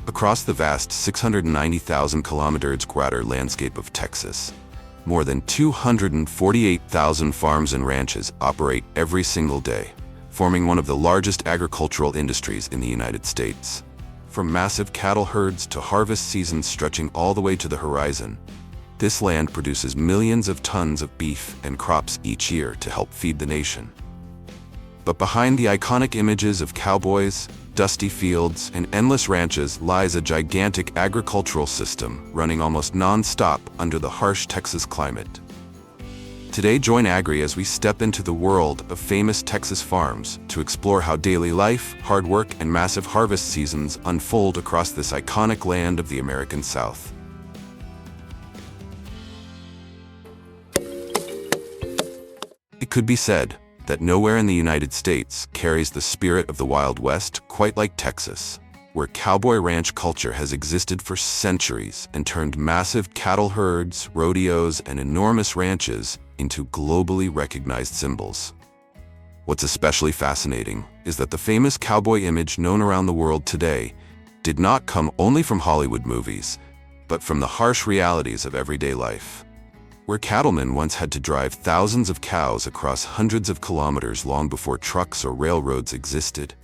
Across the vast 690,000 kilometers square landscape of Texas, more than 248,000 farms and ranches operate every single day, forming one of the largest agricultural industries in the United States. From massive cattle herds to harvest seasons stretching all the way to the horizon, this land produces millions of tons of beef and crops each year to help feed the nation. But behind the iconic images of cowboys, dusty fields, and endless ranches lies a gigantic agricultural system running almost non-stop under the harsh Texas climate. Today, join Agri as we step into the world of famous Texas farms to explore how daily life, hard work, and massive harvest seasons unfold across this iconic land of the American South. It could be said that nowhere in the United States carries the spirit of the Wild West quite like Texas, where cowboy ranch culture has existed for centuries and turned massive cattle herds, rodeos, and enormous ranches into globally recognized symbols. What's especially fascinating is that the famous cowboy image known around the world today did not come only from Hollywood movies, but from the harsh realities of everyday life, where cattlemen once had to drive thousands of cows across hundreds of kilometers long before trucks or railroads existed.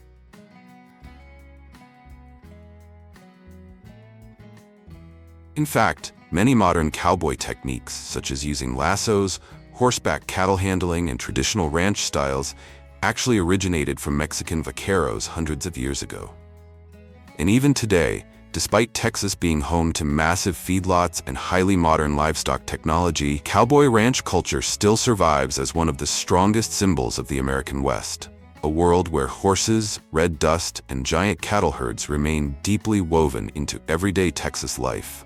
In fact, many modern cowboy techniques, such as using lassos, horseback cattle handling, and traditional ranch styles, actually originated from Mexican vaqueros hundreds of years ago. And even today, despite Texas being home to massive feedlots and highly modern livestock technology, cowboy ranch culture still survives as one of the strongest symbols of the American West, a world where horses, red dust, and giant cattle herds remain deeply woven into everyday Texas life.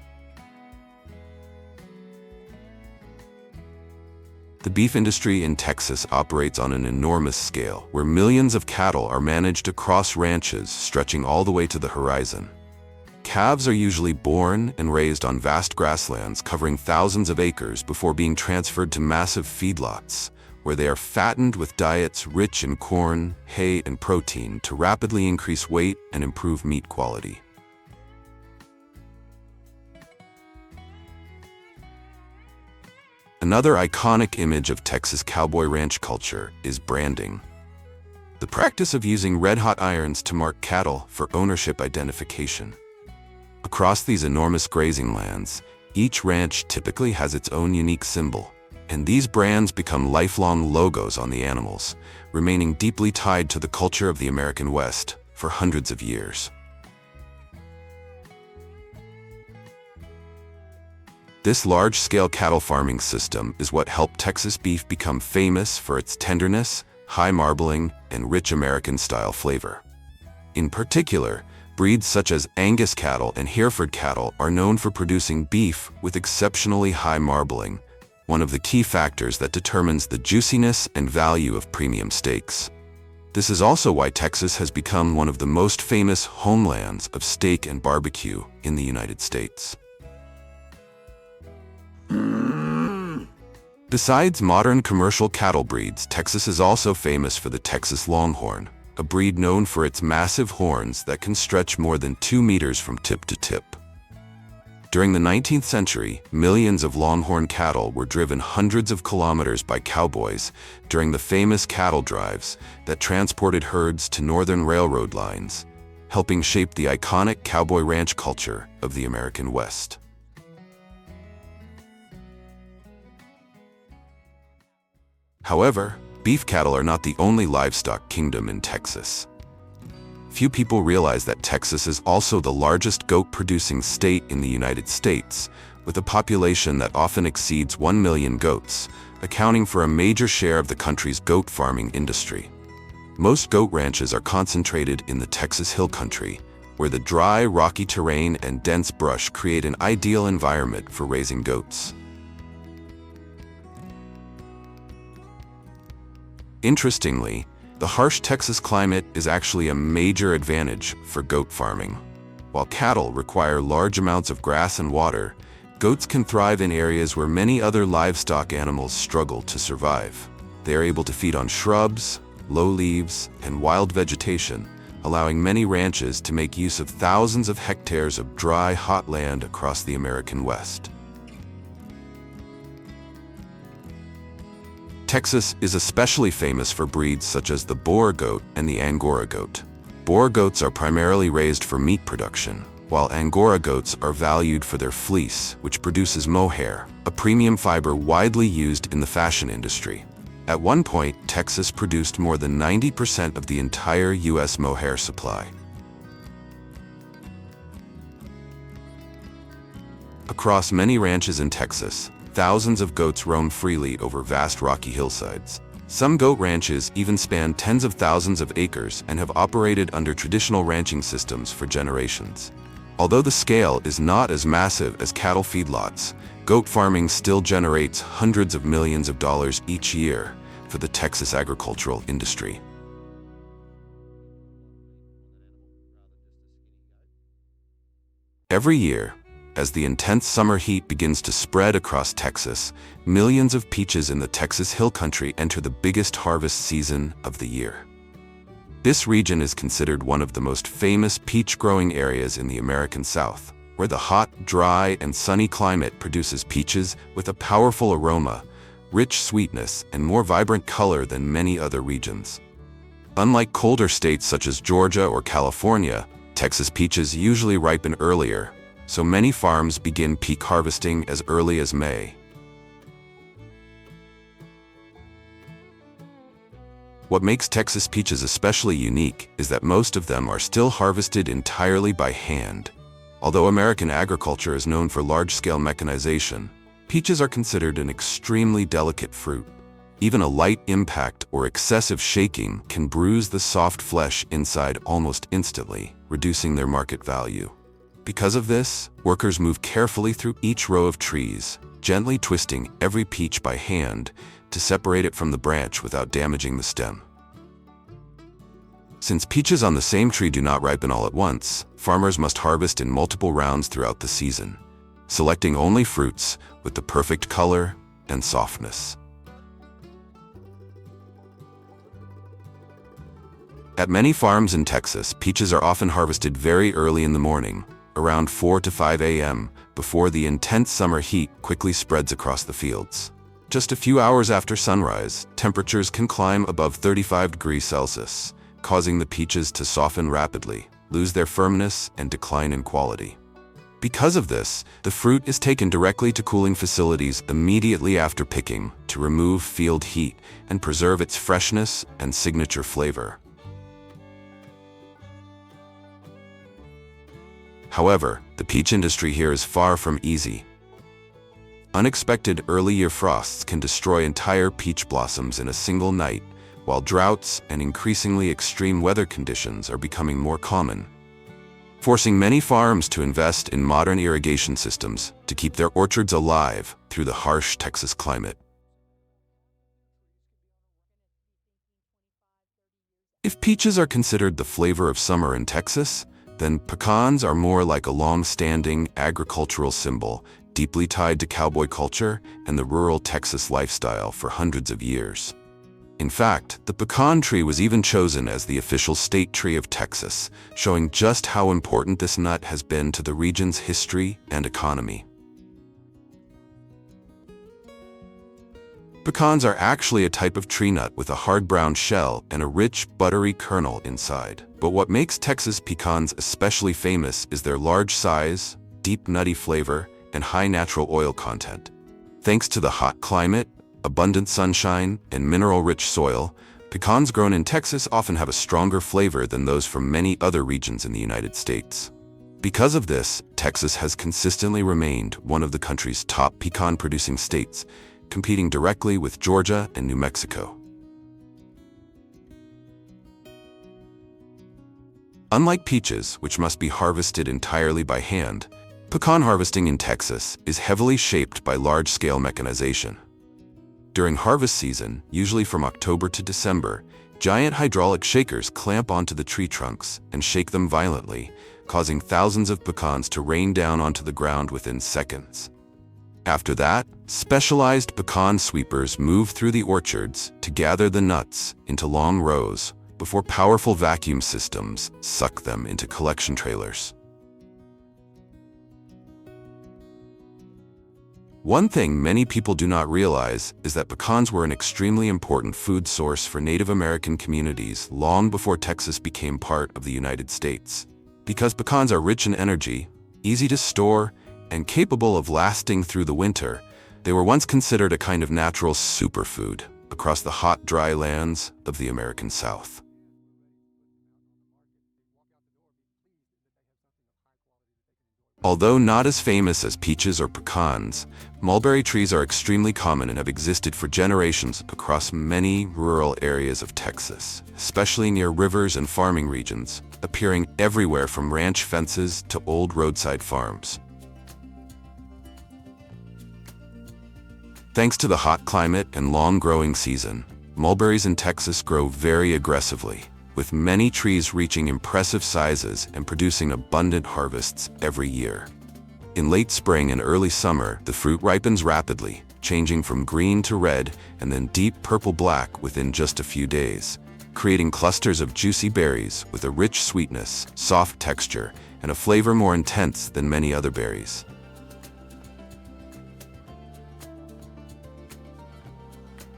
The beef industry in Texas operates on an enormous scale, where millions of cattle are managed across ranches stretching all the way to the horizon. Calves are usually born and raised on vast grasslands covering thousands of acres before being transferred to massive feedlots, where they are fattened with diets rich in corn, hay, and protein to rapidly increase weight and improve meat quality. Another iconic image of Texas cowboy ranch culture is branding. The practice of using red-hot irons to mark cattle for ownership identification. Across these enormous grazing lands, each ranch typically has its own unique symbol, and these brands become lifelong logos on the animals, remaining deeply tied to the culture of the American West for hundreds of years. This large-scale cattle farming system is what helped Texas beef become famous for its tenderness, high marbling, and rich American-style flavor. In particular, breeds such as Angus cattle and Hereford cattle are known for producing beef with exceptionally high marbling, one of the key factors that determines the juiciness and value of premium steaks. This is also why Texas has become one of the most famous homelands of steak and barbecue in the United States. Besides modern commercial cattle breeds, Texas is also famous for the Texas Longhorn, a breed known for its massive horns that can stretch more than 2 meters from tip to tip. During the 19th century, millions of Longhorn cattle were driven hundreds of kilometers by cowboys during the famous cattle drives that transported herds to northern railroad lines, helping shape the iconic cowboy ranch culture of the American West. However, beef cattle are not the only livestock kingdom in Texas. Few people realize that Texas is also the largest goat-producing state in the United States, with a population that often exceeds 1 million goats, accounting for a major share of the country's goat farming industry. Most goat ranches are concentrated in the Texas Hill Country, where the dry, rocky terrain and dense brush create an ideal environment for raising goats. Interestingly, the harsh Texas climate is actually a major advantage for goat farming. While cattle require large amounts of grass and water, goats can thrive in areas where many other livestock animals struggle to survive. They are able to feed on shrubs, low leaves, and wild vegetation, allowing many ranches to make use of thousands of hectares of dry, hot land across the American West. Texas is especially famous for breeds such as the Boer goat and the Angora goat. Boer goats are primarily raised for meat production, while Angora goats are valued for their fleece, which produces mohair, a premium fiber widely used in the fashion industry. At one point, Texas produced more than 90% of the entire U.S. mohair supply. Across many ranches in Texas, thousands of goats roam freely over vast rocky hillsides. Some goat ranches even span tens of thousands of acres and have operated under traditional ranching systems for generations. Although the scale is not as massive as cattle feedlots, goat farming still generates hundreds of millions of dollars each year for the Texas agricultural industry. Every year, as the intense summer heat begins to spread across Texas, millions of peaches in the Texas Hill Country enter the biggest harvest season of the year. This region is considered one of the most famous peach-growing areas in the American South, where the hot, dry, and sunny climate produces peaches with a powerful aroma, rich sweetness, and more vibrant color than many other regions. Unlike colder states such as Georgia or California, Texas peaches usually ripen earlier, so many farms begin peak harvesting as early as May. What makes Texas peaches especially unique is that most of them are still harvested entirely by hand. Although American agriculture is known for large-scale mechanization, peaches are considered an extremely delicate fruit. Even a light impact or excessive shaking can bruise the soft flesh inside almost instantly, reducing their market value. Because of this, workers move carefully through each row of trees, gently twisting every peach by hand to separate it from the branch without damaging the stem. Since peaches on the same tree do not ripen all at once, farmers must harvest in multiple rounds throughout the season, selecting only fruits with the perfect color and softness. At many farms in Texas, peaches are often harvested very early in the morning, around 4 to 5 a.m., before the intense summer heat quickly spreads across the fields. Just a few hours after sunrise, temperatures can climb above 35 degrees Celsius, causing the peaches to soften rapidly, lose their firmness, and decline in quality. Because of this, the fruit is taken directly to cooling facilities immediately after picking to remove field heat and preserve its freshness and signature flavor. However, the peach industry here is far from easy. Unexpected early-year frosts can destroy entire peach blossoms in a single night, while droughts and increasingly extreme weather conditions are becoming more common, forcing many farms to invest in modern irrigation systems to keep their orchards alive through the harsh Texas climate. If peaches are considered the flavor of summer in Texas, then pecans are more like a long-standing agricultural symbol, deeply tied to cowboy culture and the rural Texas lifestyle for hundreds of years. In fact, the pecan tree was even chosen as the official state tree of Texas, showing just how important this nut has been to the region's history and economy. Pecans are actually a type of tree nut with a hard brown shell and a rich, buttery kernel inside. But what makes Texas pecans especially famous is their large size, deep nutty flavor, and high natural oil content. Thanks to the hot climate, abundant sunshine, and mineral-rich soil, pecans grown in Texas often have a stronger flavor than those from many other regions in the United States. Because of this, Texas has consistently remained one of the country's top pecan-producing states, competing directly with Georgia and New Mexico. Unlike peaches, which must be harvested entirely by hand, pecan harvesting in Texas is heavily shaped by large-scale mechanization. During harvest season, usually from October to December, giant hydraulic shakers clamp onto the tree trunks and shake them violently, causing thousands of pecans to rain down onto the ground within seconds. After that, specialized pecan sweepers move through the orchards to gather the nuts into long rows, before powerful vacuum systems suck them into collection trailers. One thing many people do not realize is that pecans were an extremely important food source for Native American communities long before Texas became part of the United States. Because pecans are rich in energy, easy to store, and capable of lasting through the winter, they were once considered a kind of natural superfood across the hot, dry lands of the American South. Although not as famous as peaches or pecans, mulberry trees are extremely common and have existed for generations across many rural areas of Texas, especially near rivers and farming regions, appearing everywhere from ranch fences to old roadside farms. Thanks to the hot climate and long growing season, mulberries in Texas grow very aggressively, with many trees reaching impressive sizes and producing abundant harvests every year. In late spring and early summer, the fruit ripens rapidly, changing from green to red and then deep purple-black within just a few days, creating clusters of juicy berries with a rich sweetness, soft texture, and a flavor more intense than many other berries.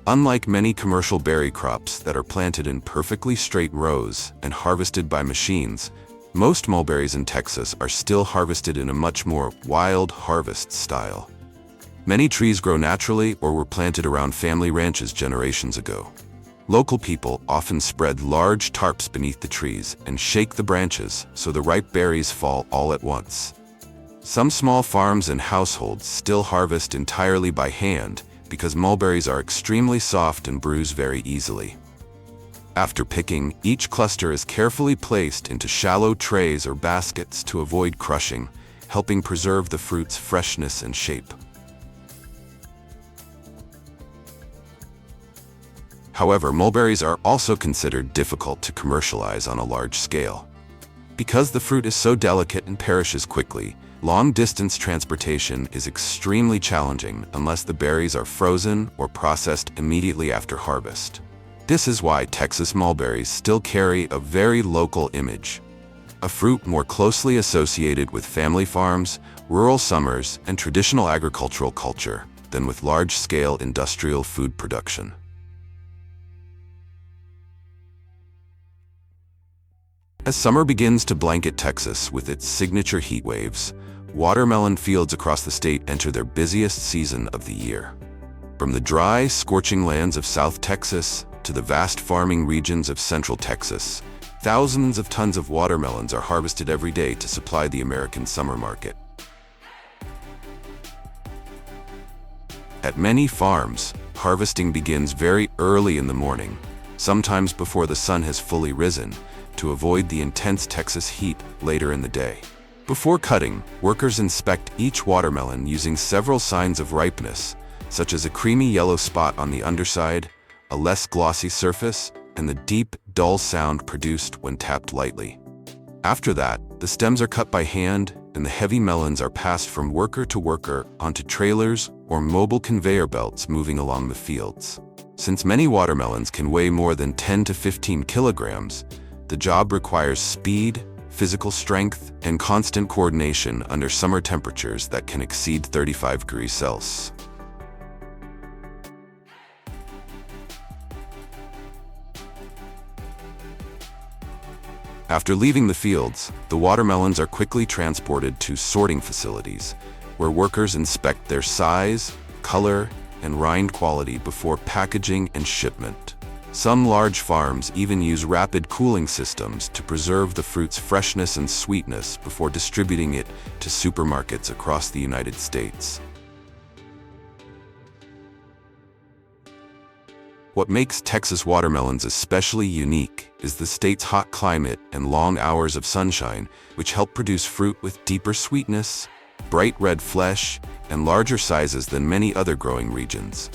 Unlike many commercial berry crops that are planted in perfectly straight rows and harvested by machines, most mulberries in Texas are still harvested in a much more wild harvest style. Many trees grow naturally or were planted around family ranches generations ago. Local people often spread large tarps beneath the trees and shake the branches so the ripe berries fall all at once. Some small farms and households still harvest entirely by hand, because mulberries are extremely soft and bruise very easily. After picking, each cluster is carefully placed into shallow trays or baskets to avoid crushing, helping preserve the fruit's freshness and shape. However, mulberries are also considered difficult to commercialize on a large scale. Because the fruit is so delicate and perishes quickly, long-distance transportation is extremely challenging unless the berries are frozen or processed immediately after harvest. This is why Texas mulberries still carry a very local image, a fruit more closely associated with family farms, rural summers, and traditional agricultural culture than with large-scale industrial food production. As summer begins to blanket Texas with its signature heat waves, watermelon fields across the state enter their busiest season of the year. From the dry, scorching lands of South Texas to the vast farming regions of Central Texas, thousands of tons of watermelons are harvested every day to supply the American summer market. At many farms, harvesting begins very early in the morning, sometimes before the sun has fully risen, to avoid the intense Texas heat later in the day. Before cutting, workers inspect each watermelon using several signs of ripeness, such as a creamy yellow spot on the underside, a less glossy surface, and the deep, dull sound produced when tapped lightly. After that, the stems are cut by hand, and the heavy melons are passed from worker to worker onto trailers or mobile conveyor belts moving along the fields. Since many watermelons can weigh more than 10 to 15 kilograms, the job requires speed, physical strength, and constant coordination under summer temperatures that can exceed 35 degrees Celsius. After leaving the fields, the watermelons are quickly transported to sorting facilities, where workers inspect their size, color, and rind quality before packaging and shipment. Some large farms even use rapid cooling systems to preserve the fruit's freshness and sweetness before distributing it to supermarkets across the United States. What makes Texas watermelons especially unique is the state's hot climate and long hours of sunshine, which help produce fruit with deeper sweetness, bright red flesh, and larger sizes than many other growing regions.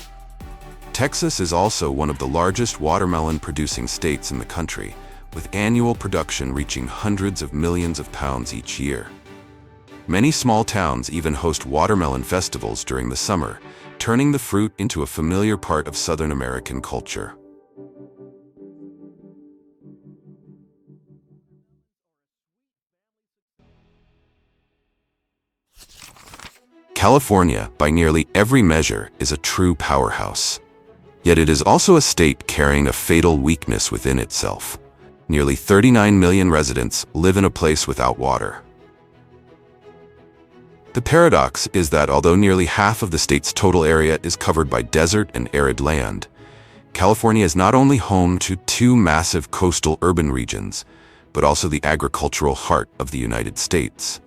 Texas is also one of the largest watermelon-producing states in the country, with annual production reaching hundreds of millions of pounds each year. Many small towns even host watermelon festivals during the summer, turning the fruit into a familiar part of Southern American culture. California, by nearly every measure, is a true powerhouse. Yet it is also a state carrying a fatal weakness within itself. Nearly 39 million residents live in a place without water. The paradox is that although nearly half of the state's total area is covered by desert and arid land, California is not only home to two massive coastal urban regions, but also the agricultural heart of the United States.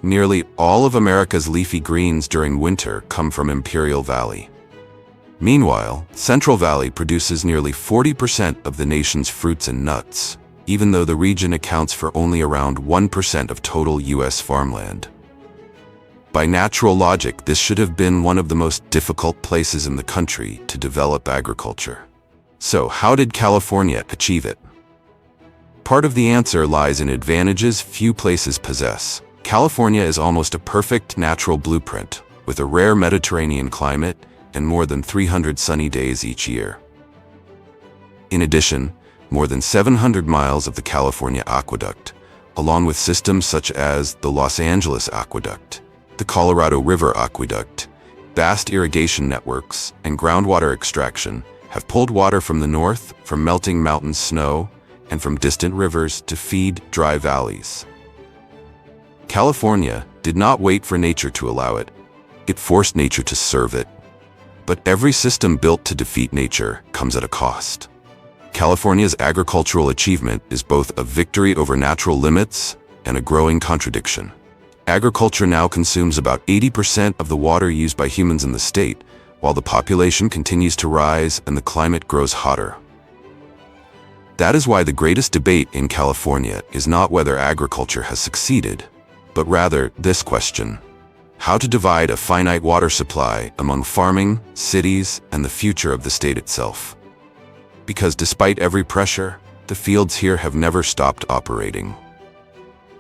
Nearly all of America's leafy greens during winter come from Imperial Valley. Meanwhile, Central Valley produces nearly 40% of the nation's fruits and nuts, even though the region accounts for only around 1% of total U.S. farmland. By natural logic, this should have been one of the most difficult places in the country to develop agriculture. So, how did California achieve it? Part of the answer lies in advantages few places possess. California is almost a perfect natural blueprint, with a rare Mediterranean climate and more than 300 sunny days each year. In addition, more than 700 miles of the California Aqueduct, along with systems such as the Los Angeles Aqueduct, the Colorado River Aqueduct, vast irrigation networks, and groundwater extraction, have pulled water from the north, from melting mountain snow, and from distant rivers to feed dry valleys. California did not wait for nature to allow it. It forced nature to serve it. But every system built to defeat nature comes at a cost. California's agricultural achievement is both a victory over natural limits and a growing contradiction. Agriculture now consumes about 80% of the water used by humans in the state, while the population continues to rise and the climate grows hotter. That is why the greatest debate in California is not whether agriculture has succeeded, but rather this question: how to divide a finite water supply among farming, cities, and the future of the state itself. Because despite every pressure, the fields here have never stopped operating.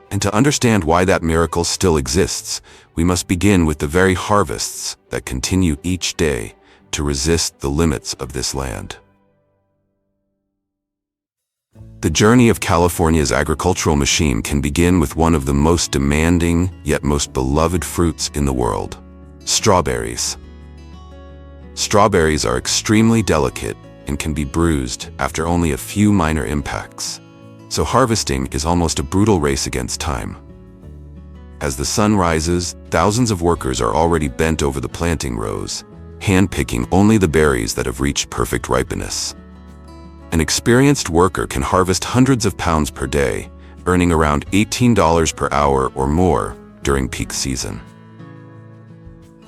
And to understand why that miracle still exists, we must begin with the very harvests that continue each day to resist the limits of this land. The journey of California's agricultural machine can begin with one of the most demanding, yet most beloved fruits in the world: strawberries. Strawberries are extremely delicate and can be bruised after only a few minor impacts. So harvesting is almost a brutal race against time. As the sun rises, thousands of workers are already bent over the planting rows, hand-picking only the berries that have reached perfect ripeness. An experienced worker can harvest hundreds of pounds per day, earning around $18 per hour or more during peak season.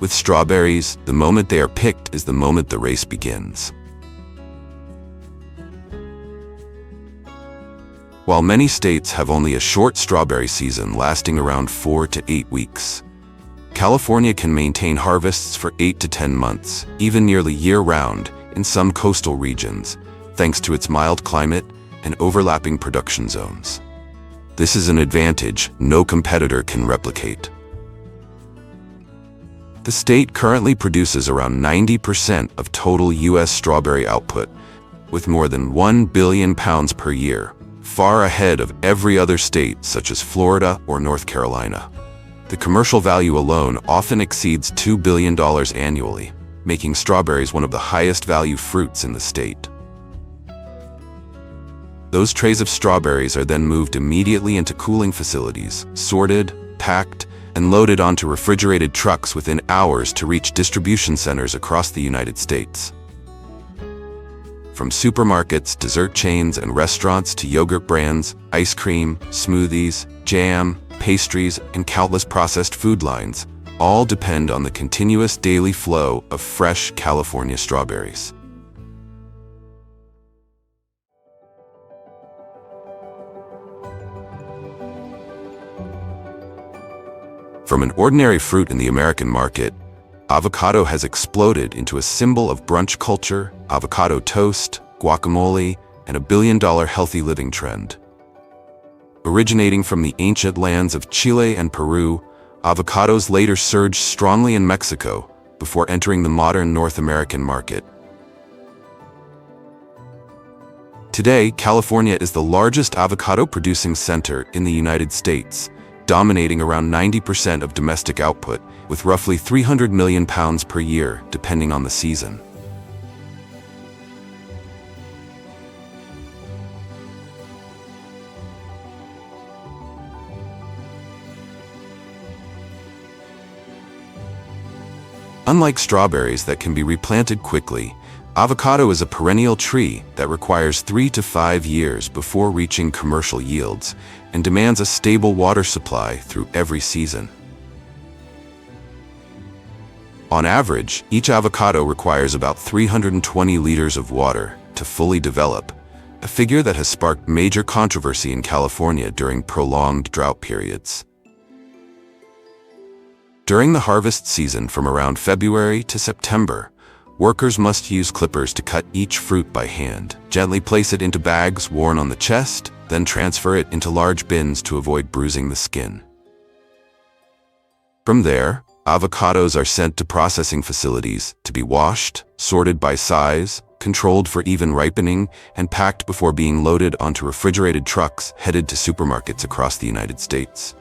With strawberries, the moment they are picked is the moment the race begins. While many states have only a short strawberry season lasting around 4 to 8 weeks, California can maintain harvests for 8 to 10 months, even nearly year-round in some coastal regions, thanks to its mild climate and overlapping production zones. This is an advantage no competitor can replicate. The state currently produces around 90% of total U.S. strawberry output, with more than 1 billion pounds per year, far ahead of every other state such as Florida or North Carolina. The commercial value alone often exceeds $2 billion annually, making strawberries one of the highest value fruits in the state. Those trays of strawberries are then moved immediately into cooling facilities, sorted, packed, and loaded onto refrigerated trucks within hours to reach distribution centers across the United States. From supermarkets, dessert chains, and restaurants to yogurt brands, ice cream, smoothies, jam, pastries, and countless processed food lines, all depend on the continuous daily flow of fresh California strawberries. From an ordinary fruit in the American market, avocado has exploded into a symbol of brunch culture, avocado toast, guacamole, and $1 billion healthy living trend. Originating from the ancient lands of Chile and Peru, avocados later surged strongly in Mexico before entering the modern North American market. Today, California is the largest avocado-producing center in the United States, dominating around 90% of domestic output with roughly 300 million pounds per year, depending on the season. Unlike strawberries that can be replanted quickly, avocado is a perennial tree that requires 3 to 5 years before reaching commercial yields and demands a stable water supply through every season. On average, each avocado requires about 320 liters of water to fully develop, a figure that has sparked major controversy in California during prolonged drought periods. During the harvest season from around February to September, workers must use clippers to cut each fruit by hand, gently place it into bags worn on the chest, then transfer it into large bins to avoid bruising the skin. From there, avocados are sent to processing facilities to be washed, sorted by size, controlled for even ripening, and packed before being loaded onto refrigerated trucks headed to supermarkets across the United States.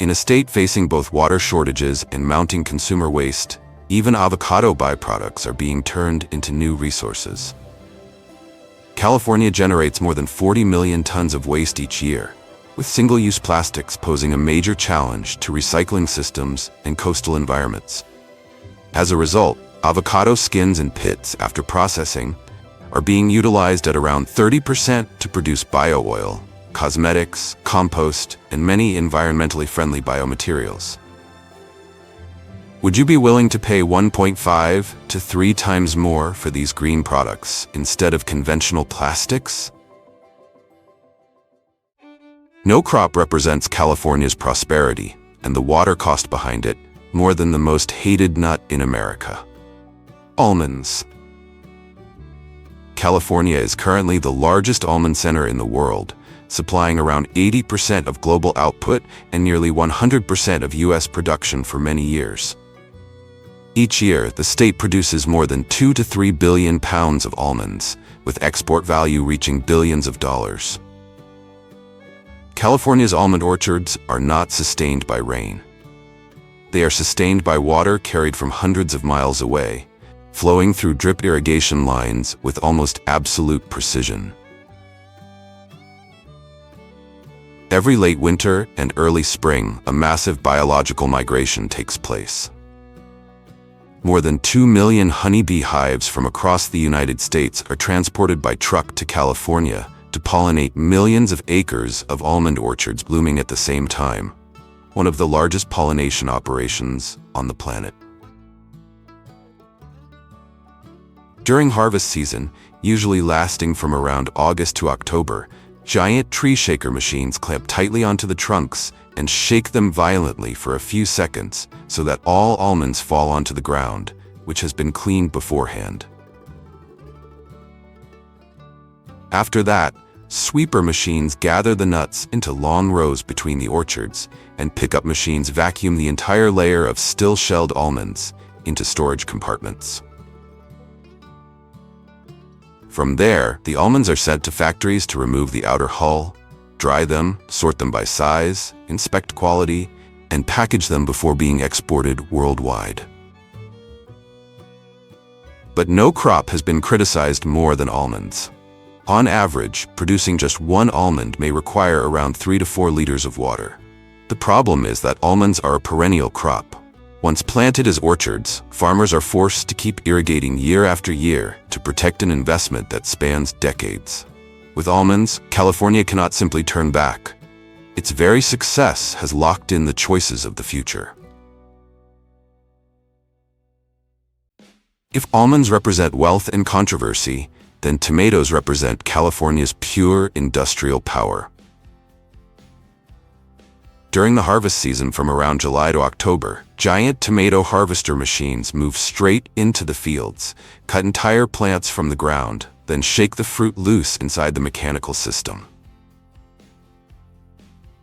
In a state facing both water shortages and mounting consumer waste, even avocado byproducts are being turned into new resources. California generates more than 40 million tons of waste each year, with single-use plastics posing a major challenge to recycling systems and coastal environments. As a result, avocado skins and pits after processing are being utilized at around 30% to produce bio-oil, cosmetics, compost, and many environmentally friendly biomaterials. Would you be willing to pay 1.5 to 3 times more for these green products instead of conventional plastics? No crop represents California's prosperity and the water cost behind it more than the most hated nut in America: almonds. California is currently the largest almond center in the world, supplying around 80% of global output and nearly 100% of U.S. production for many years. Each year, the state produces more than 2 to 3 billion pounds of almonds, with export value reaching billions of dollars. California's almond orchards are not sustained by rain. They are sustained by water carried from hundreds of miles away, flowing through drip irrigation lines with almost absolute precision. Every late winter and early spring, a massive biological migration takes place. More than 2 million honeybee hives from across the United States are transported by truck to California to pollinate millions of acres of almond orchards blooming at the same time, one of the largest pollination operations on the planet. During harvest season, usually lasting from around August to October, giant tree shaker machines clamp tightly onto the trunks and shake them violently for a few seconds so that all almonds fall onto the ground, which has been cleaned beforehand. After that, sweeper machines gather the nuts into long rows between the orchards, and pickup machines vacuum the entire layer of still-shelled almonds into storage compartments. From there, the almonds are sent to factories to remove the outer hull, dry them, sort them by size, inspect quality, and package them before being exported worldwide. But no crop has been criticized more than almonds. On average, producing just one almond may require around 3 to 4 liters of water. The problem is that almonds are a perennial crop. Once planted as orchards, farmers are forced to keep irrigating year after year to protect an investment that spans decades. With almonds, California cannot simply turn back. Its very success has locked in the choices of the future. If almonds represent wealth and controversy, then tomatoes represent California's pure industrial power. During the harvest season from around July to October, giant tomato harvester machines move straight into the fields, cut entire plants from the ground, then shake the fruit loose inside the mechanical system.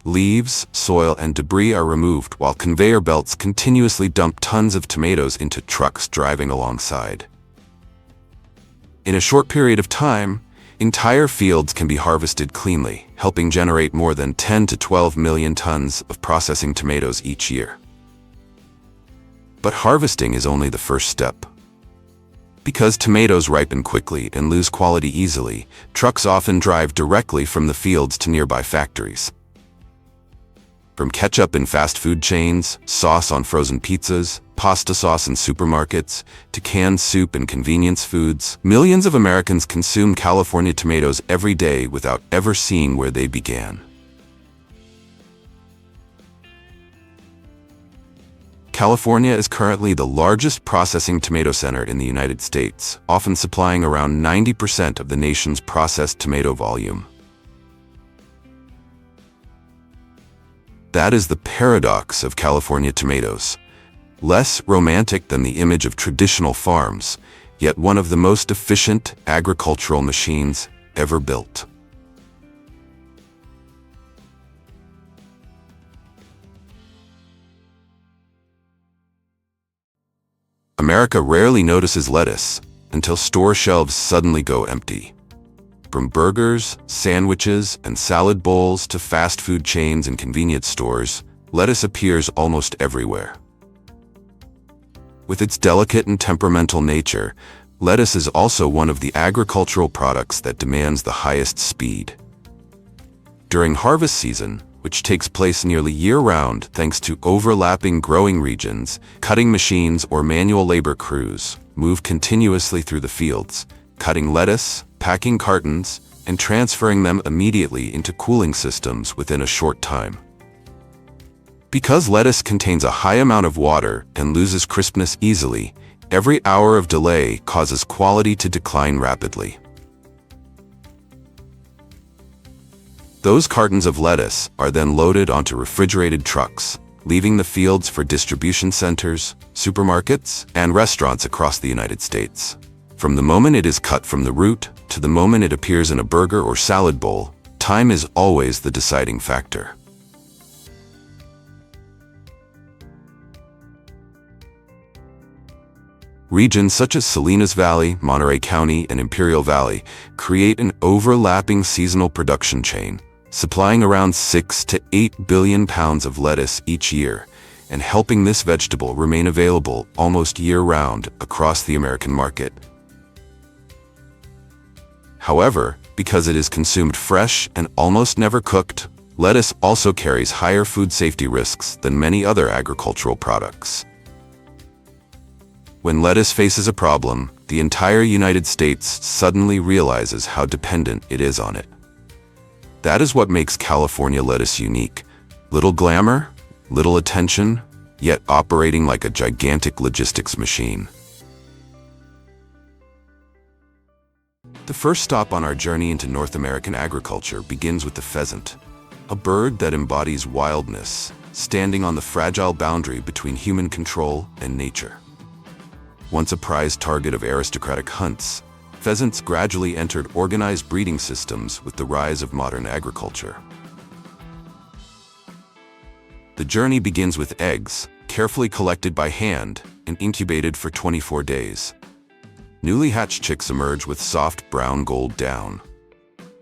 Leaves, soil, and debris are removed while conveyor belts continuously dump tons of tomatoes into trucks driving alongside. In a short period of time, entire fields can be harvested cleanly, helping generate more than 10 to 12 million tons of processing tomatoes each year. But harvesting is only the first step. Because tomatoes ripen quickly and lose quality easily, trucks often drive directly from the fields to nearby factories. From ketchup in fast food chains, sauce on frozen pizzas, pasta sauce in supermarkets, to canned soup in convenience foods, millions of Americans consume California tomatoes every day without ever seeing where they began. California is currently the largest processing tomato center in the United States, often supplying around 90% of the nation's processed tomato volume. That is the paradox of California tomatoes. Less romantic than the image of traditional farms, yet one of the most efficient agricultural machines ever built. America rarely notices lettuce until store shelves suddenly go empty. From burgers, sandwiches, and salad bowls to fast food chains and convenience stores, lettuce appears almost everywhere. With its delicate and temperamental nature, lettuce is also one of the agricultural products that demands the highest speed. During harvest season, which takes place nearly year-round thanks to overlapping growing regions, cutting machines or manual labor crews move continuously through the fields, cutting lettuce, packing cartons, and transferring them immediately into cooling systems within a short time. Because lettuce contains a high amount of water and loses crispness easily, every hour of delay causes quality to decline rapidly. Those cartons of lettuce are then loaded onto refrigerated trucks, leaving the fields for distribution centers, supermarkets, and restaurants across the United States. From the moment it is cut from the root to the moment it appears in a burger or salad bowl, time is always the deciding factor. Regions such as Salinas Valley, Monterey County, and Imperial Valley create an overlapping seasonal production chain, supplying around 6 to 8 billion pounds of lettuce each year, and helping this vegetable remain available almost year-round across the American market. However, because it is consumed fresh and almost never cooked, lettuce also carries higher food safety risks than many other agricultural products. When lettuce faces a problem, the entire United States suddenly realizes how dependent it is on it. That is what makes California lettuce unique. Little glamour, little attention, yet operating like a gigantic logistics machine. The first stop on our journey into North American agriculture begins with the pheasant, a bird that embodies wildness, standing on the fragile boundary between human control and nature. Once a prized target of aristocratic hunts, pheasants gradually entered organized breeding systems with the rise of modern agriculture. The journey begins with eggs, carefully collected by hand and incubated for 24 days. Newly hatched chicks emerge with soft brown gold down.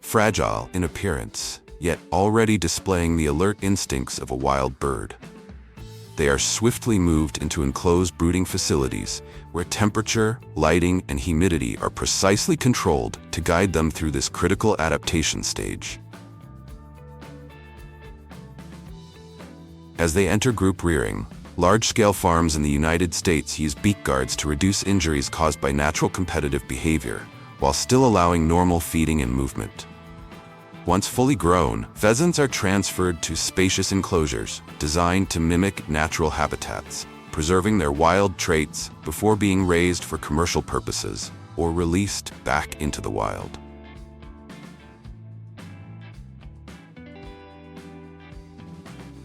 Fragile in appearance, yet already displaying the alert instincts of a wild bird. They are swiftly moved into enclosed brooding facilities where temperature, lighting, and humidity are precisely controlled to guide them through this critical adaptation stage. As they enter group rearing, large-scale farms in the United States use beak guards to reduce injuries caused by natural competitive behavior, while still allowing normal feeding and movement. Once fully grown, pheasants are transferred to spacious enclosures designed to mimic natural habitats, preserving their wild traits before being raised for commercial purposes or released back into the wild.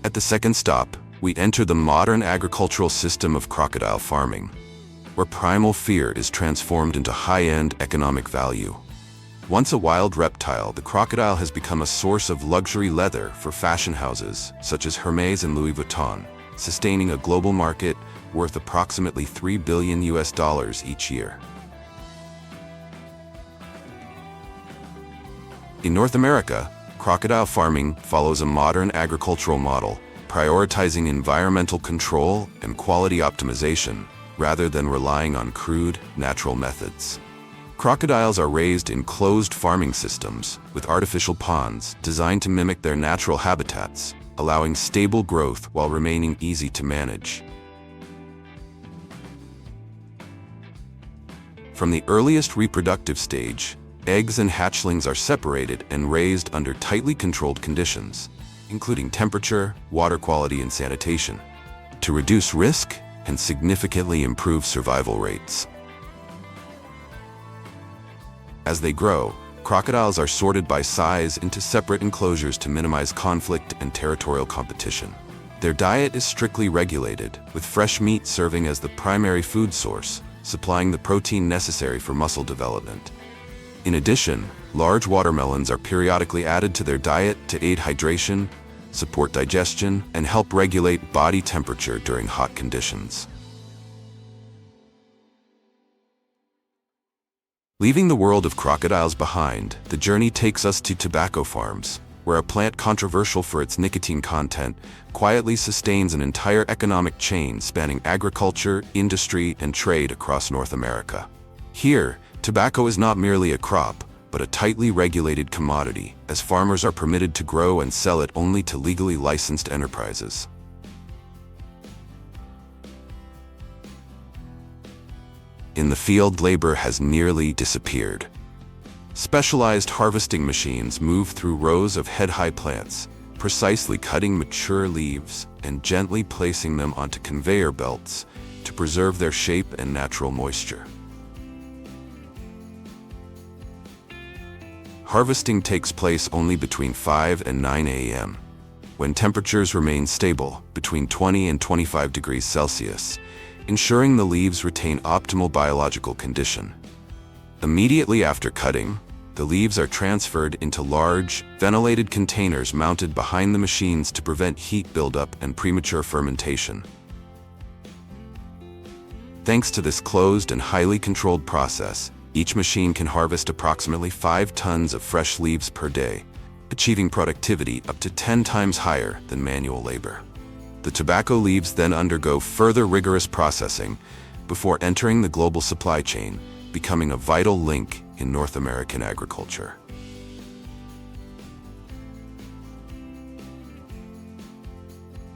At the second stop, we enter the modern agricultural system of crocodile farming, where primal fear is transformed into high-end economic value. Once a wild reptile, the crocodile has become a source of luxury leather for fashion houses such as Hermes and Louis Vuitton, sustaining a global market worth approximately $3 billion each year. In North America, crocodile farming follows a modern agricultural model, prioritizing environmental control and quality optimization rather than relying on crude, natural methods. Crocodiles are raised in closed farming systems with artificial ponds designed to mimic their natural habitats, allowing stable growth while remaining easy to manage. From the earliest reproductive stage, eggs and hatchlings are separated and raised under tightly controlled conditions, including temperature, water quality, and sanitation, to reduce risk and significantly improve survival rates. As they grow, crocodiles are sorted by size into separate enclosures to minimize conflict and territorial competition. Their diet is strictly regulated, with fresh meat serving as the primary food source, supplying the protein necessary for muscle development. In addition, large watermelons are periodically added to their diet to aid hydration, support digestion, and help regulate body temperature during hot conditions. Leaving the world of crocodiles behind, the journey takes us to tobacco farms, where a plant controversial for its nicotine content quietly sustains an entire economic chain spanning agriculture, industry, and trade across North America. Here, tobacco is not merely a crop, but a tightly regulated commodity, as farmers are permitted to grow and sell it only to legally licensed enterprises. In the field, labor has nearly disappeared. Specialized harvesting machines move through rows of head-high plants, precisely cutting mature leaves and gently placing them onto conveyor belts to preserve their shape and natural moisture. Harvesting takes place only between 5 and 9 a.m., when temperatures remain stable between 20 and 25 degrees Celsius, ensuring the leaves retain optimal biological condition. Immediately after cutting, the leaves are transferred into large, ventilated containers mounted behind the machines to prevent heat buildup and premature fermentation. Thanks to this closed and highly controlled process, each machine can harvest approximately 5 tons of fresh leaves per day, achieving productivity up to 10 times higher than manual labor. The tobacco leaves then undergo further rigorous processing before entering the global supply chain, becoming a vital link in North American agriculture.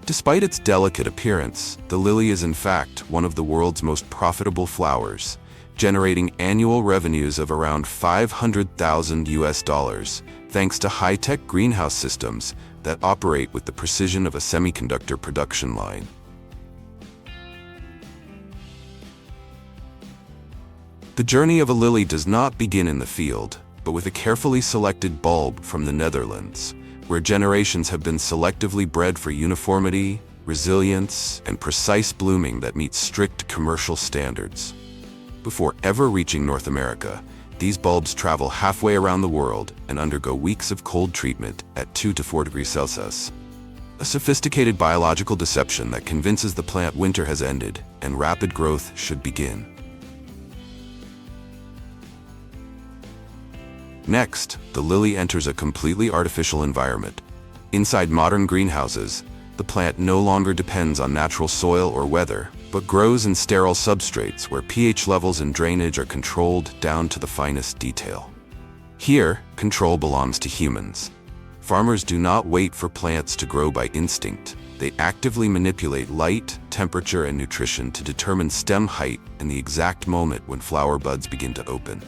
Despite its delicate appearance, the lily is in fact one of the world's most profitable flowers, generating annual revenues of around $500,000 thanks to high-tech greenhouse systems that operate with the precision of a semiconductor production line. The journey of a lily does not begin in the field, but with a carefully selected bulb from the Netherlands, where generations have been selectively bred for uniformity, resilience, and precise blooming that meet strict commercial standards. Before ever reaching North America, these bulbs travel halfway around the world and undergo weeks of cold treatment at 2 to 4 degrees Celsius. A sophisticated biological deception that convinces the plant winter has ended and rapid growth should begin. Next, the lily enters a completely artificial environment. Inside modern greenhouses, the plant no longer depends on natural soil or weather, but grows in sterile substrates where pH levels and drainage are controlled down to the finest detail. Here, control belongs to humans. Farmers do not wait for plants to grow by instinct. They actively manipulate light, temperature, and nutrition to determine stem height and the exact moment when flower buds begin to open.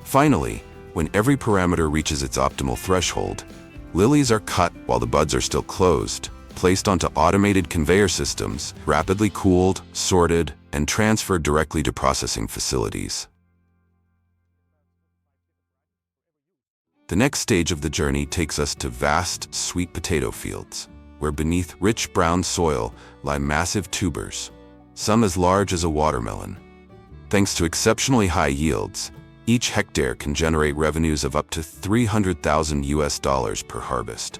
Finally, when every parameter reaches its optimal threshold, lilies are cut while the buds are still closed, placed onto automated conveyor systems, rapidly cooled, sorted, and transferred directly to processing facilities. The next stage of the journey takes us to vast sweet potato fields, where beneath rich brown soil lie massive tubers, some as large as a watermelon. Thanks to exceptionally high yields, each hectare can generate revenues of up to $300,000 per harvest.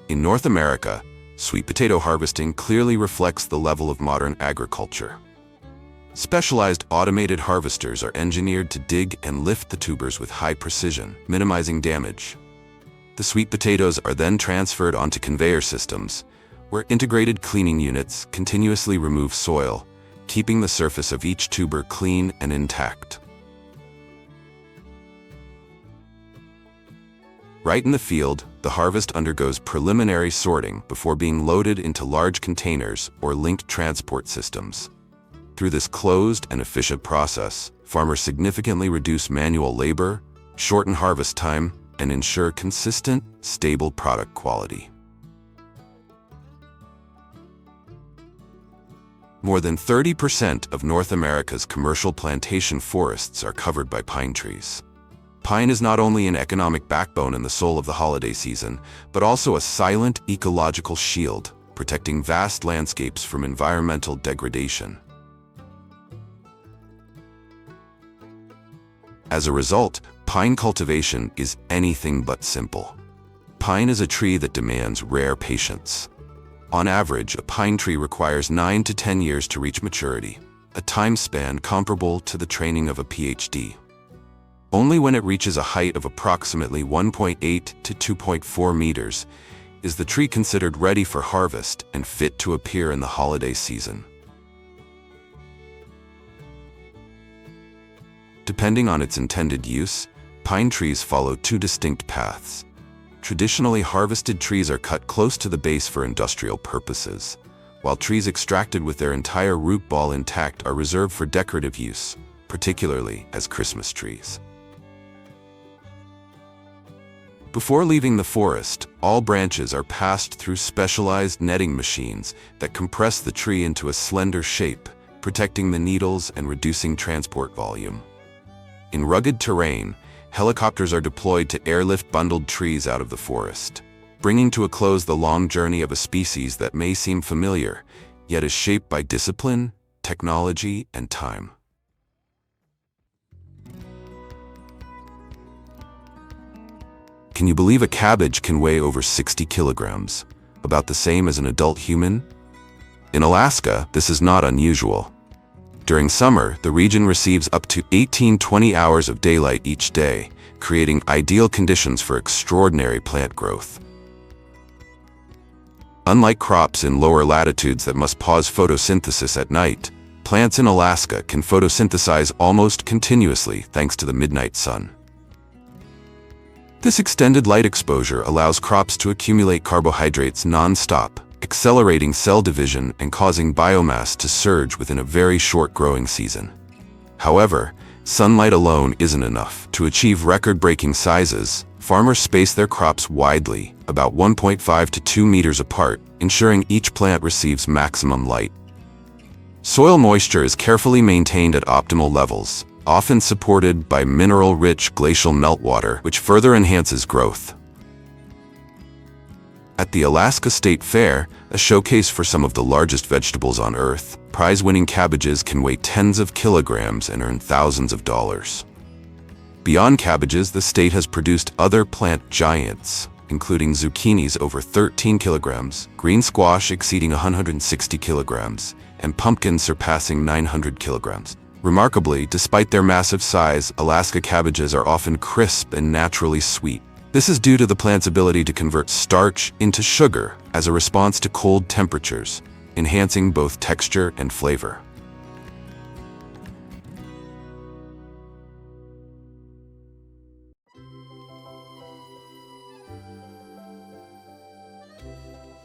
In North America, sweet potato harvesting clearly reflects the level of modern agriculture. Specialized automated harvesters are engineered to dig and lift the tubers with high precision, minimizing damage. The sweet potatoes are then transferred onto conveyor systems, where integrated cleaning units continuously remove soil, keeping the surface of each tuber clean and intact. Right in the field, the harvest undergoes preliminary sorting before being loaded into large containers or linked transport systems. Through this closed and efficient process, farmers significantly reduce manual labor, shorten harvest time, and ensure consistent, stable product quality. More than 30% of North America's commercial plantation forests are covered by pine trees. Pine is not only an economic backbone and the soul of the holiday season, but also a silent ecological shield, protecting vast landscapes from environmental degradation. As a result, pine cultivation is anything but simple. Pine is a tree that demands rare patience. On average, a pine tree requires 9 to 10 years to reach maturity, a time span comparable to the training of a PhD. Only when it reaches a height of approximately 1.8 to 2.4 meters is the tree considered ready for harvest and fit to appear in the holiday season. Depending on its intended use, pine trees follow two distinct paths. Traditionally, harvested trees are cut close to the base for industrial purposes, while trees extracted with their entire root ball intact are reserved for decorative use, particularly as Christmas trees. Before leaving the forest, all branches are passed through specialized netting machines that compress the tree into a slender shape, protecting the needles and reducing transport volume. In rugged terrain, helicopters are deployed to airlift bundled trees out of the forest, bringing to a close the long journey of a species that may seem familiar, yet is shaped by discipline, technology, and time. Can you believe a cabbage can weigh over 60 kilograms, about the same as an adult human? In Alaska, this is not unusual. During summer, the region receives up to 18-20 hours of daylight each day, creating ideal conditions for extraordinary plant growth. Unlike crops in lower latitudes that must pause photosynthesis at night, plants in Alaska can photosynthesize almost continuously thanks to the midnight sun. This extended light exposure allows crops to accumulate carbohydrates non-stop, accelerating cell division and causing biomass to surge within a very short growing season. However, sunlight alone isn't enough. To achieve record-breaking sizes, farmers space their crops widely, about 1.5 to 2 meters apart, ensuring each plant receives maximum light. Soil moisture is carefully maintained at optimal levels, often supported by mineral-rich glacial meltwater, which further enhances growth. At the Alaska State Fair, a showcase for some of the largest vegetables on Earth, prize-winning cabbages can weigh tens of kilograms and earn thousands of dollars. Beyond cabbages, the state has produced other plant giants, including zucchinis over 13 kilograms, green squash exceeding 160 kilograms, and pumpkins surpassing 900 kilograms. Remarkably, despite their massive size, Alaska cabbages are often crisp and naturally sweet. This is due to the plant's ability to convert starch into sugar as a response to cold temperatures, enhancing both texture and flavor.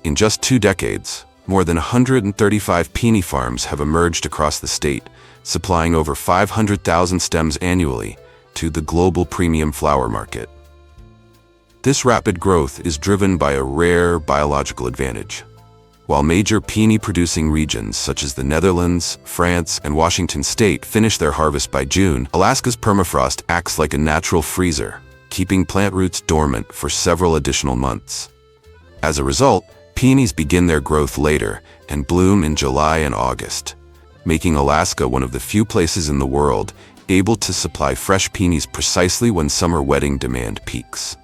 In just 2 decades, more than 135 peony farms have emerged across the state, supplying over 500,000 stems annually to the global premium flower market. This rapid growth is driven by a rare biological advantage. While major peony-producing regions such as the Netherlands, France, and Washington state finish their harvest by June, Alaska's permafrost acts like a natural freezer, keeping plant roots dormant for several additional months. As a result, peonies begin their growth later and bloom in July and August, making Alaska one of the few places in the world able to supply fresh peonies precisely when summer wedding demand peaks.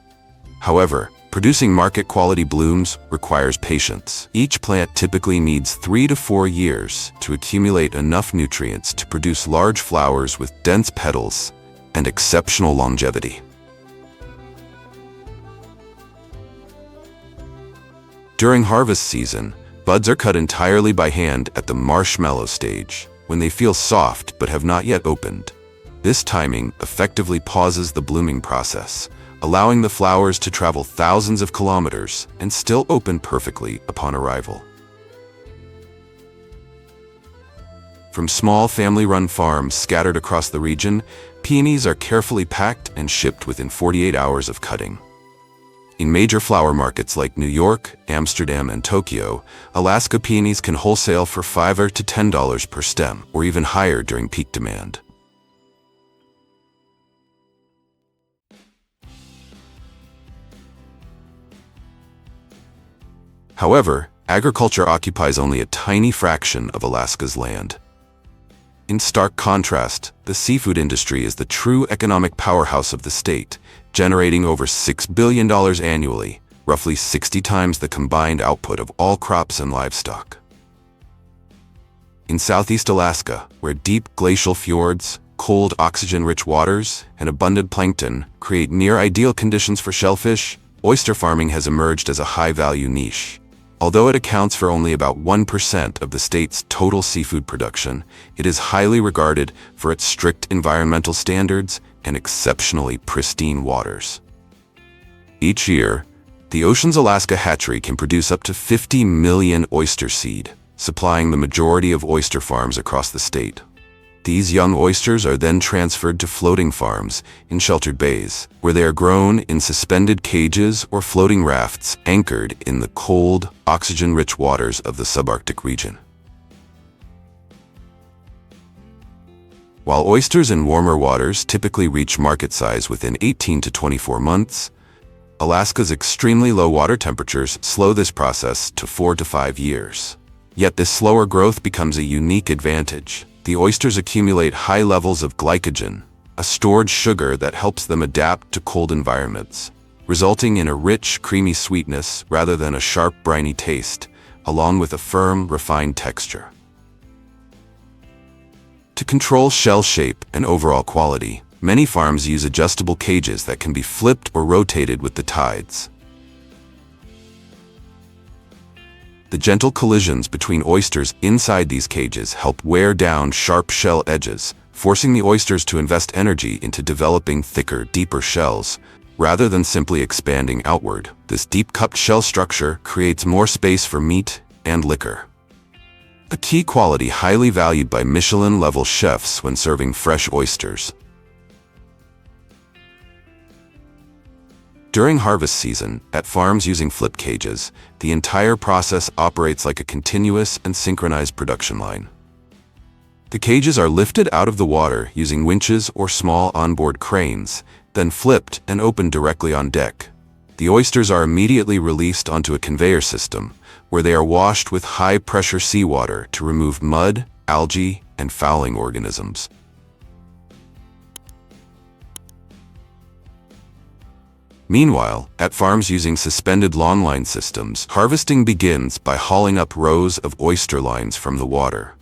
However, Producing market-quality blooms requires patience. Each plant typically needs 3 to 4 years to accumulate enough nutrients to produce large flowers with dense petals and exceptional longevity. During harvest season, buds are cut entirely by hand at the marshmallow stage, when they feel soft but have not yet opened. This timing effectively pauses the blooming process, allowing the flowers to travel thousands of kilometers and still open perfectly upon arrival. From small family-run farms scattered across the region, peonies are carefully packed and shipped within 48 hours of cutting. In major flower markets like New York, Amsterdam, and Tokyo, Alaska peonies can wholesale for $5 to $10 per stem, or even higher during peak demand. However, agriculture occupies only a tiny fraction of Alaska's land. In stark contrast, the seafood industry is the true economic powerhouse of the state, generating over $6 billion annually, roughly 60 times the combined output of all crops and livestock. In southeast Alaska, where deep glacial fjords, cold oxygen-rich waters, and abundant plankton create near-ideal conditions for shellfish, oyster farming has emerged as a high-value niche. Although it accounts for only about 1% of the state's total seafood production, it is highly regarded for its strict environmental standards and exceptionally pristine waters. Each year, the Oceans Alaska hatchery can produce up to 50 million oyster seed, supplying the majority of oyster farms across the state. These young oysters are then transferred to floating farms in sheltered bays, where they are grown in suspended cages or floating rafts anchored in the cold, oxygen-rich waters of the subarctic region. While oysters in warmer waters typically reach market size within 18 to 24 months, Alaska's extremely low water temperatures slow this process to 4 to 5 years. Yet this slower growth becomes a unique advantage. The oysters accumulate high levels of glycogen, a stored sugar that helps them adapt to cold environments, resulting in a rich, creamy sweetness rather than a sharp, briny taste, along with a firm, refined texture. To control shell shape and overall quality, many farms use adjustable cages that can be flipped or rotated with the tides. The gentle collisions between oysters inside these cages help wear down sharp shell edges, forcing the oysters to invest energy into developing thicker, deeper shells, rather than simply expanding outward. This deep-cupped shell structure creates more space for meat and liquor, a key quality highly valued by Michelin-level chefs when serving fresh oysters. During harvest season, at farms using flip cages, the entire process operates like a continuous and synchronized production line. The cages are lifted out of the water using winches or small onboard cranes, then flipped and opened directly on deck. The oysters are immediately released onto a conveyor system, where they are washed with high-pressure seawater to remove mud, algae, and fouling organisms. Meanwhile, at farms using suspended longline systems, harvesting begins by hauling up rows of oyster lines from the water.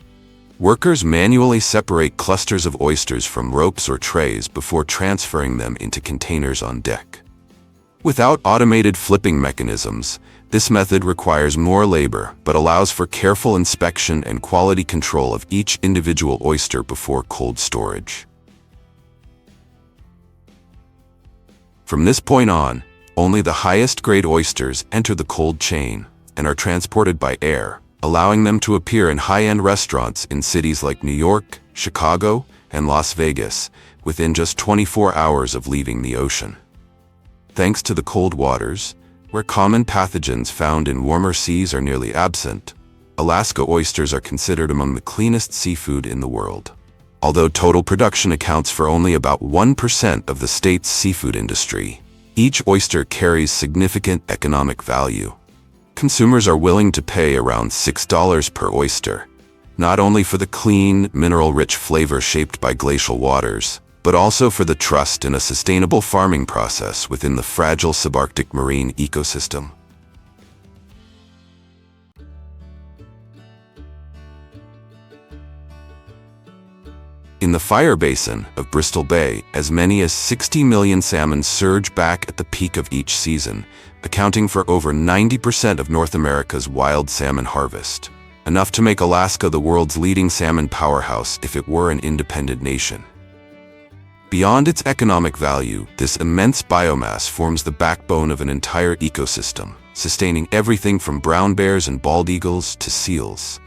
Workers manually separate clusters of oysters from ropes or trays before transferring them into containers on deck. Without automated flipping mechanisms, this method requires more labor but allows for careful inspection and quality control of each individual oyster before cold storage. From this point on, only the highest grade oysters enter the cold chain and are transported by air, allowing them to appear in high-end restaurants in cities like New York, Chicago, and Las Vegas within just 24 hours of leaving the ocean. Thanks to the cold waters, where common pathogens found in warmer seas are nearly absent, Alaska oysters are considered among the cleanest seafood in the world. Although total production accounts for only about 1% of the state's seafood industry, each oyster carries significant economic value. Consumers are willing to pay around $6 per oyster, not only for the clean, mineral-rich flavor shaped by glacial waters, but also for the trust in a sustainable farming process within the fragile subarctic marine ecosystem. In the Fire Basin of Bristol Bay, as many as 60 million salmon surge back at the peak of each season, accounting for over 90% of North America's wild salmon harvest. Enough to make Alaska the world's leading salmon powerhouse if it were an independent nation. Beyond its economic value, this immense biomass forms the backbone of an entire ecosystem, sustaining everything from brown bears and bald eagles to seals.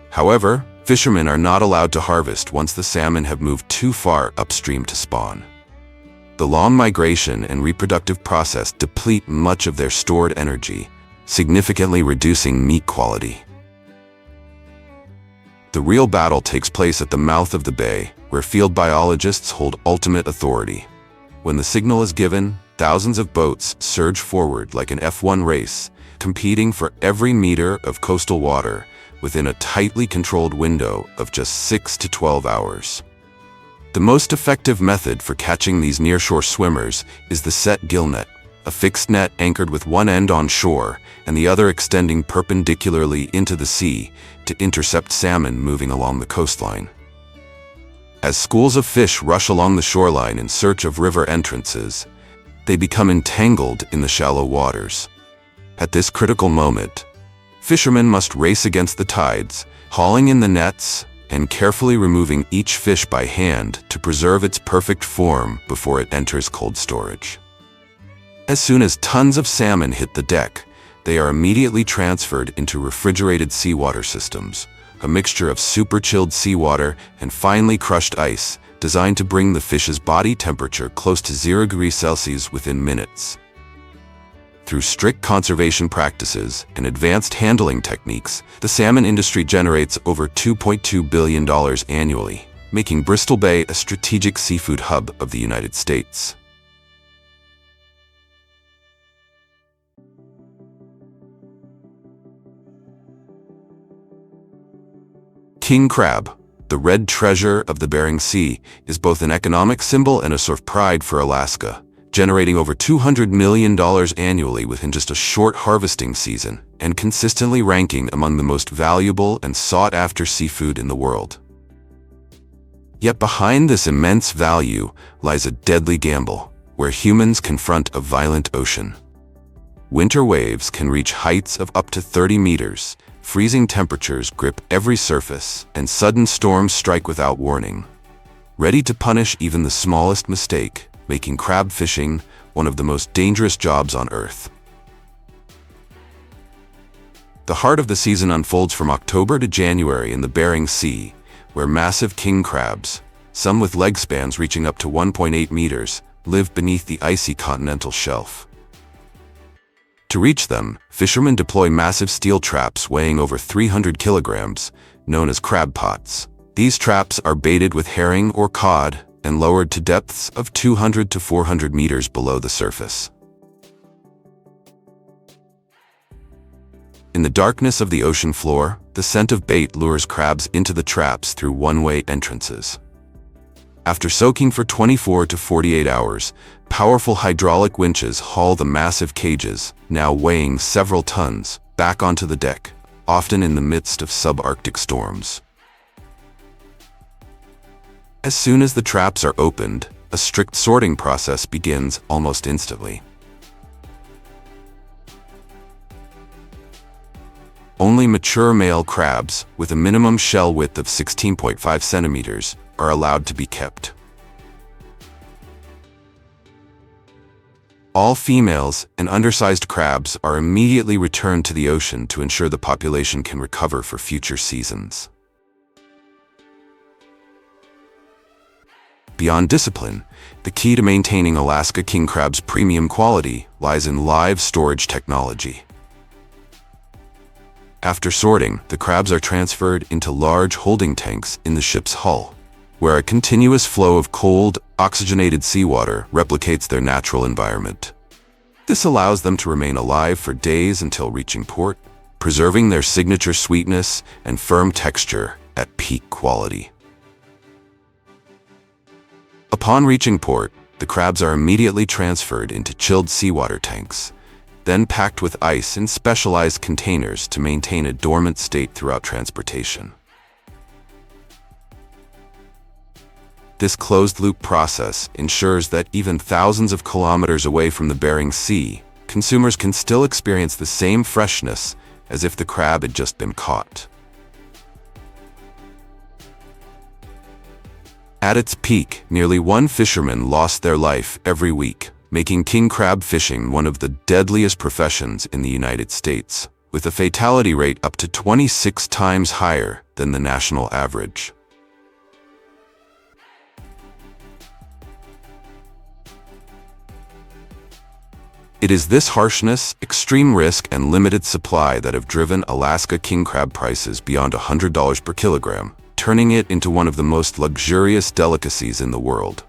However, fishermen are not allowed to harvest once the salmon have moved too far upstream to spawn. The long migration and reproductive process deplete much of their stored energy, significantly reducing meat quality. The real battle takes place at the mouth of the bay, where field biologists hold ultimate authority. When the signal is given, thousands of boats surge forward like an F1 race, competing for every meter of coastal water within a tightly controlled window of just 6 to 12 hours. The most effective method for catching these nearshore swimmers is the set gill net, a fixed net anchored with one end on shore and the other extending perpendicularly into the sea to intercept salmon moving along the coastline. As schools of fish rush along the shoreline in search of river entrances, they become entangled in the shallow waters. At this critical moment, fishermen must race against the tides, hauling in the nets and carefully removing each fish by hand to preserve its perfect form before it enters cold storage. As soon as tons of salmon hit the deck, they are immediately transferred into refrigerated seawater systems, a mixture of super-chilled seawater and finely crushed ice designed to bring the fish's body temperature close to 0 degrees Celsius within minutes. Through strict conservation practices and advanced handling techniques, the salmon industry generates over $2.2 billion annually, making Bristol Bay a strategic seafood hub of the United States. King crab, the red treasure of the Bering Sea, is both an economic symbol and a source of pride for Alaska, generating over $200 million annually within just a short harvesting season, and consistently ranking among the most valuable and sought-after seafood in the world. Yet behind this immense value lies a deadly gamble, where humans confront a violent ocean. Winter waves can reach heights of up to 30 meters, freezing temperatures grip every surface, and sudden storms strike without warning, ready to punish even the smallest mistake, making crab fishing one of the most dangerous jobs on Earth. The heart of the season unfolds from October to January in the Bering Sea, where massive king crabs, some with leg spans reaching up to 1.8 meters, live beneath the icy continental shelf. To reach them, fishermen deploy massive steel traps weighing over 300 kilograms, known as crab pots. These traps are baited with herring or cod and lowered to depths of 200 to 400 meters below the surface. In the darkness of the ocean floor, the scent of bait lures crabs into the traps through one-way entrances. After soaking for 24 to 48 hours, powerful hydraulic winches haul the massive cages, now weighing several tons, back onto the deck, often in the midst of subarctic storms. As soon as the traps are opened, a strict sorting process begins almost instantly. Only mature male crabs, with a minimum shell width of 16.5 centimeters, are allowed to be kept. All females and undersized crabs are immediately returned to the ocean to ensure the population can recover for future seasons. Beyond discipline, the key to maintaining Alaska king crab's premium quality lies in live storage technology. After sorting, the crabs are transferred into large holding tanks in the ship's hull, where a continuous flow of cold, oxygenated seawater replicates their natural environment. This allows them to remain alive for days until reaching port, preserving their signature sweetness and firm texture at peak quality. Upon reaching port, the crabs are immediately transferred into chilled seawater tanks, then packed with ice in specialized containers to maintain a dormant state throughout transportation. This closed-loop process ensures that even thousands of kilometers away from the Bering Sea, consumers can still experience the same freshness as if the crab had just been caught. At its peak, nearly one fisherman lost their life every week, making king crab fishing one of the deadliest professions in the United States, with a fatality rate up to 26 times higher than the national average. It is this harshness, extreme risk, and limited supply that have driven Alaska king crab prices beyond $100 per kilogram, turning it into one of the most luxurious delicacies in the world.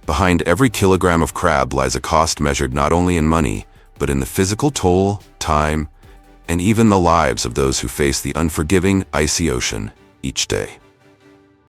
Behind every kilogram of crab lies a cost measured not only in money, but in the physical toll, time, and even the lives of those who face the unforgiving, icy ocean each day.